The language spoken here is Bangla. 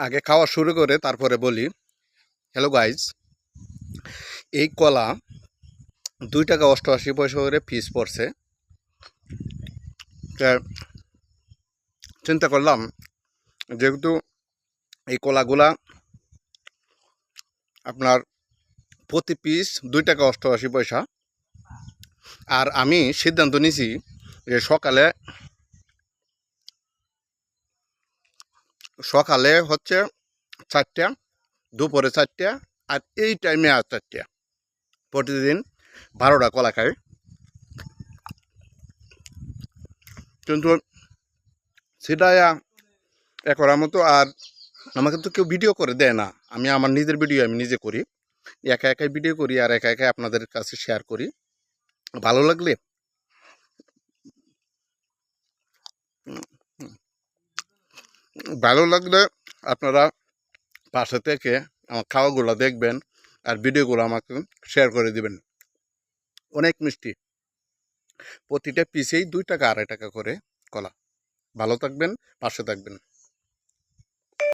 আগে খাওয়া শুরু করে তারপরে বলি, হ্যালো গাইজ, এই কলা 2 টাকা 88 পয়সা করে পিস পড়ছে। চিন্তা করলাম যেহেতু এই কলাগুলা আপনার প্রতি পিস 2 টাকা 88 পয়সা, আর আমি সিদ্ধান্ত নিছি যে সকালে হচ্ছে 4টা, দুপুরে 4টা, আর এই টাইমে আর 4টা, প্রতিদিন 12টা কলা খাই। কিন্তু সেটা করার মতো আর আমাকে তো কেউ ভিডিও করে দেয় না। আমি আমার নিজের ভিডিও আমি নিজে করি, একা একাই ভিডিও করি আর একা একাই আপনাদের কাছে শেয়ার করি। ভালো লাগলে আপনারা পাশে থেকে আমার খাওয়াগুলো দেখবেন আর ভিডিওগুলো আমাকে শেয়ার করে দিবেন। অনেক মিষ্টি, প্রতিটা পিসেই 2 টাকা 2.5 টাকা করে কলা। ভালো থাকবেন, পাশে থাকবেন।